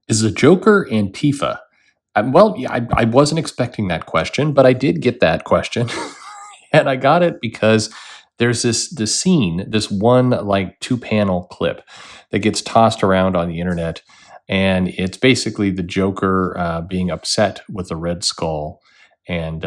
Is the Joker Antifa? Well, yeah, I wasn't expecting that question, but I did get that question, and I got it because there's this scene, this one like 2 panel clip that gets tossed around on the internet, and it's basically the Joker being upset with the Red Skull and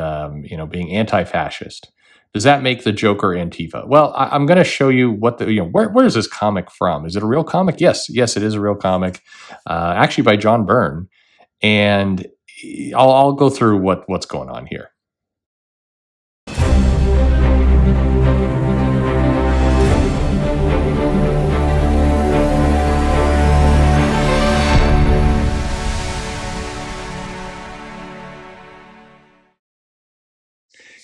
being anti-fascist. Does that make the Joker Antifa? Well, I'm going to show you what where is this comic from? Is it a real comic? Yes, it is a real comic, actually by John Byrne, and I'll go through what's going on here.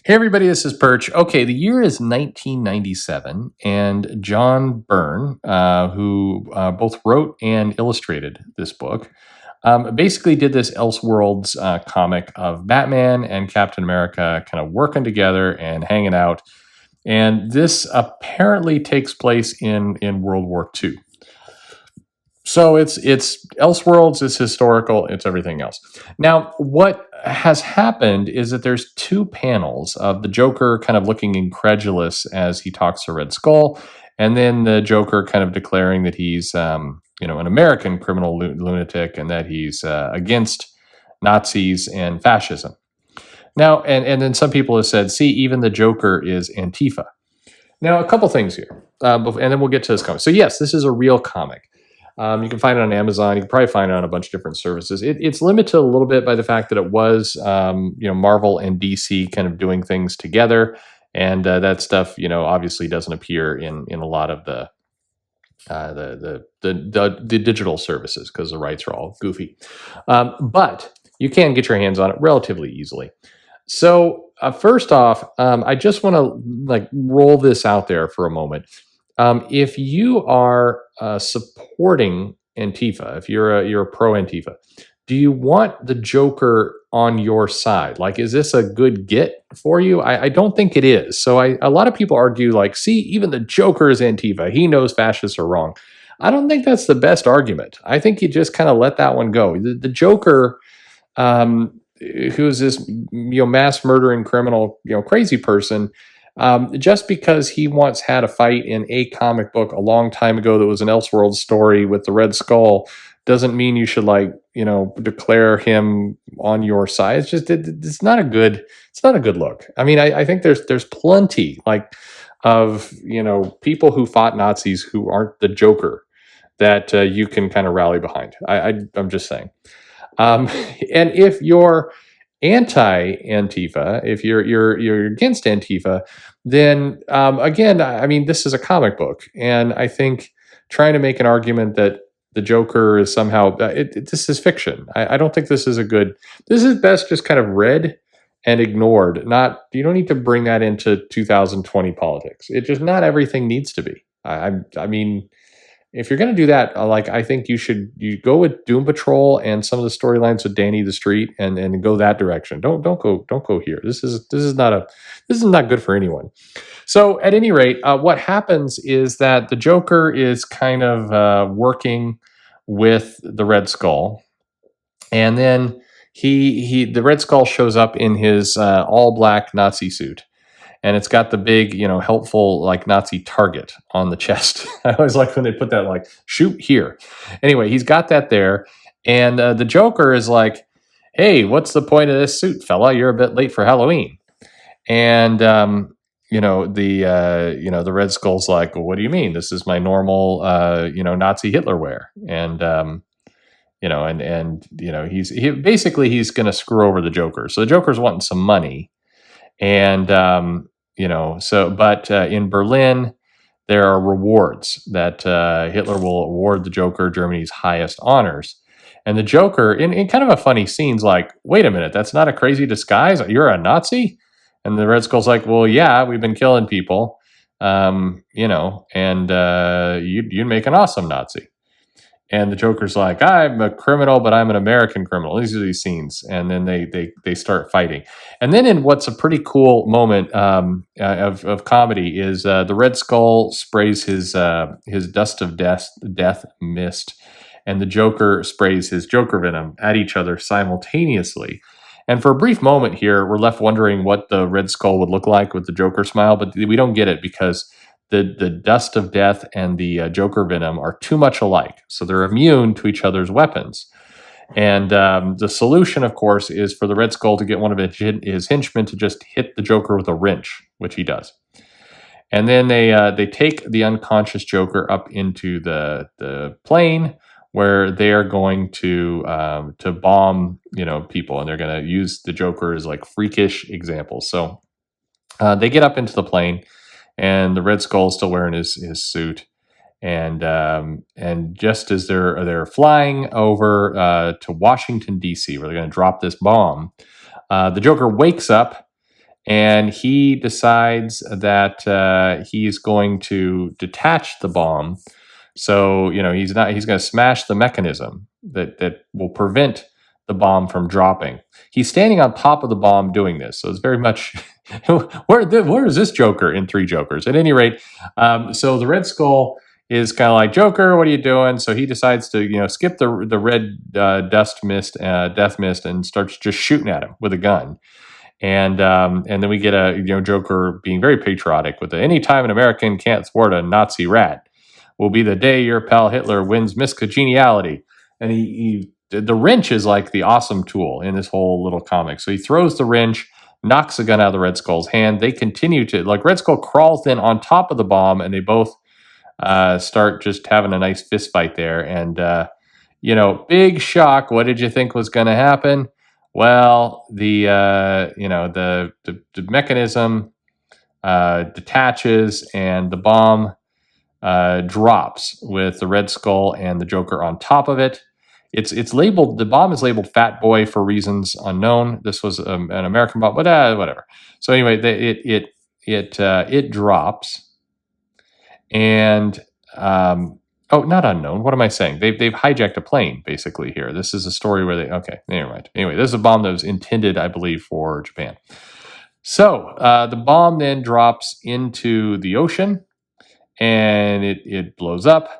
Hey everybody, this is Perch. Okay, the year is 1997, and John Byrne, who both wrote and illustrated this book, basically did this Elseworlds comic of Batman and Captain America kind of working together and hanging out. And this apparently takes place in World War II. So it's Elseworlds, it's historical, it's everything else. Now, what has happened is that there's 2 panels of the Joker kind of looking incredulous as he talks to Red Skull, and then the Joker kind of declaring that he's an American criminal lunatic and that he's against Nazis and fascism. Now, and then some people have said, see, even the Joker is Antifa. Now, a couple things here, and then we'll get to this comic. So yes, this is a real comic. You can find it on Amazon. You can probably find it on a bunch of different services. It's limited a little bit by the fact that it was, Marvel and DC kind of doing things together, and that stuff, obviously doesn't appear in a lot of the digital services because the rights are all goofy. But you can get your hands on it relatively easily. So first off, I just want to roll this out there for a moment. If you are supporting Antifa, if you're a pro Antifa, do you want the Joker on your side? Like, is this a good get for you? I don't think it is. So a lot of people argue, like, see, even the Joker is Antifa. He knows fascists are wrong. I don't think that's the best argument. I think you just kind of let that one go. The Joker, who's this mass murdering criminal, crazy person. Just because he once had a fight in a comic book a long time ago that was an Elseworlds story with the Red Skull doesn't mean you should declare him on your side. It's just it's not a good look. I mean, I think there's plenty of people who fought Nazis who aren't the Joker that you can kind of rally behind. I'm just saying. And if you're anti-Antifa, if you're against Antifa, then again, I mean, this is a comic book, and I think trying to make an argument that the Joker is somehow this is fiction. I don't think this is a good. This is best just kind of read and ignored. You don't need to bring that into 2020 politics. It just not everything needs to be. I mean, if you're going to do that, I think you go with Doom Patrol and some of the storylines with Danny the Street and go that direction. Don't go here. This is not good for anyone. So at any rate, what happens is that the Joker is kind of working with the Red Skull, and then the Red Skull shows up in his all black Nazi suit. And it's got the big, helpful, Nazi target on the chest. I always like when they put that, shoot here. Anyway, he's got that there. And the Joker is like, hey, what's the point of this suit, fella? You're a bit late for Halloween. And, the Red Skull's like, well, what do you mean? This is my normal, Nazi Hitler wear. And, he's going to screw over the Joker. So the Joker's wanting some money. And, but in Berlin, there are rewards that Hitler will award the Joker Germany's highest honors. And the Joker, in kind of a funny scene's like, wait a minute, that's not a crazy disguise? You're a Nazi? And the Red Skull's like, well, yeah, we've been killing people, and you'd make an awesome Nazi. And the Joker's like, I'm a criminal, but I'm an American criminal. These are these scenes. And then they start fighting. And then in what's a pretty cool moment of comedy is the Red Skull sprays his dust of death mist. and the Joker sprays his Joker venom at each other simultaneously. And for a brief moment here, we're left wondering what the Red Skull would look like with the Joker smile, but we don't get it because the dust of death and the Joker venom are too much alike. So they're immune to each other's weapons. And the solution, of course, is for the Red Skull to get one of his henchmen to just hit the Joker with a wrench, which he does. And then they take the unconscious Joker up into the plane where they are going to bomb people, and they're going to use the Joker as like freakish examples. So they get up into the plane, and the Red Skull is still wearing his suit. And just as they're flying over to Washington, D.C., where they're going to drop this bomb, the Joker wakes up and he decides that he's going to detach the bomb. So he's going to smash the mechanism that will prevent the bomb from dropping. He's standing on top of the bomb doing this, so it's very much where is this Joker in Three Jokers? At any rate, so the Red Skull is kind of like, Joker, what are you doing? So he decides to skip the red death mist, and starts just shooting at him with a gun. And then we get a Joker being very patriotic with any time an American can't thwart a Nazi rat will be the day your pal Hitler wins Miss Congeniality. And the wrench is like the awesome tool in this whole little comic. So he throws the wrench, knocks the gun out of the Red Skull's hand. They continue to, Red Skull crawls then on top of the bomb, and they both start just having a nice fist fight there. And, big shock. What did you think was going to happen? Well, the mechanism detaches, and the bomb drops with the Red Skull and the Joker on top of it. It's labeled, the bomb is labeled Fat Boy for reasons unknown. This was an American bomb, but whatever. So anyway, it drops, and not unknown. What am I saying? They've hijacked a plane basically here. This is a story where never mind. Anyway, this is a bomb that was intended, I believe, for Japan. So the bomb then drops into the ocean, and it blows up.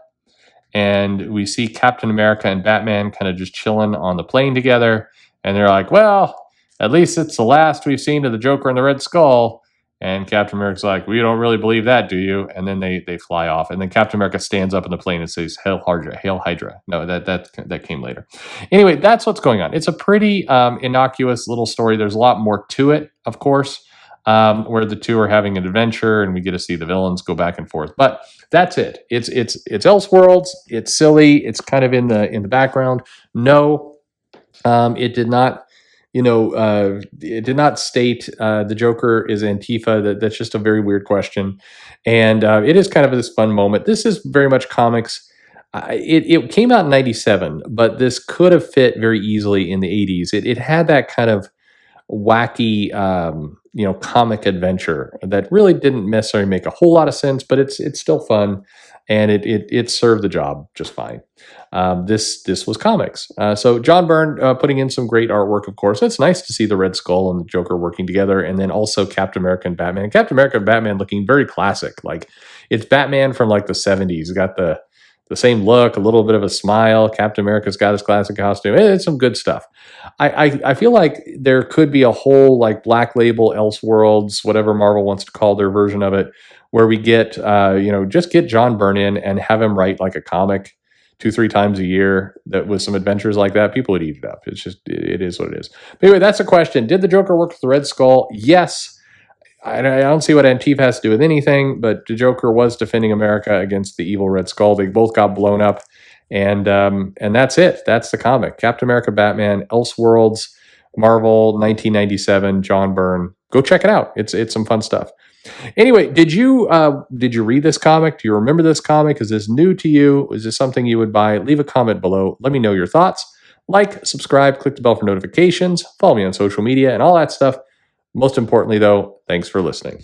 And we see Captain America and Batman kind of just chilling on the plane together. And they're like, well, at least it's the last we've seen of the Joker and the Red Skull. And Captain America's like, we don't really believe that, do you? And then they fly off. And then Captain America stands up in the plane and says, Hail Hydra, Hail Hydra. No, that came later. Anyway, that's what's going on. It's a pretty innocuous little story. There's a lot more to it, of course, where the two are having an adventure, and we get to see the villains go back and forth. But that's it. It's Elseworlds. It's silly. It's kind of in the background. No, it did not. It did not state the Joker is Antifa. That's just a very weird question, and it is kind of this fun moment. This is very much comics. It came out in '97, but this could have fit very easily in the '80s. It had that kind of wacky, comic adventure that really didn't necessarily make a whole lot of sense, but it's still fun, and it served the job just fine. This was comics. So John Byrne putting in some great artwork, of course. It's nice to see the Red Skull and the Joker working together, and then also Captain America and Batman. Captain America and Batman looking very classic. Like, it's Batman from like the 70s. He's got the same look, a little bit of a smile. Captain America's got his classic costume. It's some good stuff. I feel like there could be a whole like Black Label, Elseworlds, whatever Marvel wants to call their version of it, where we get, just get John Byrne in and have him write like a comic 2-3 times a year that with some adventures like that. People would eat it up. It's just, it is what it is. But anyway, that's a question. Did the Joker work with the Red Skull? Yes. I don't see what Antifa has to do with anything, but the Joker was defending America against the evil Red Skull. They both got blown up, and that's it. That's the comic. Captain America, Batman, Elseworlds, Marvel, 1997, John Byrne. Go check it out. It's some fun stuff. Anyway, did you read this comic? Do you remember this comic? Is this new to you? Is this something you would buy? Leave a comment below. Let me know your thoughts. Like, subscribe, click the bell for notifications, follow me on social media, and all that stuff. Most importantly, though, thanks for listening.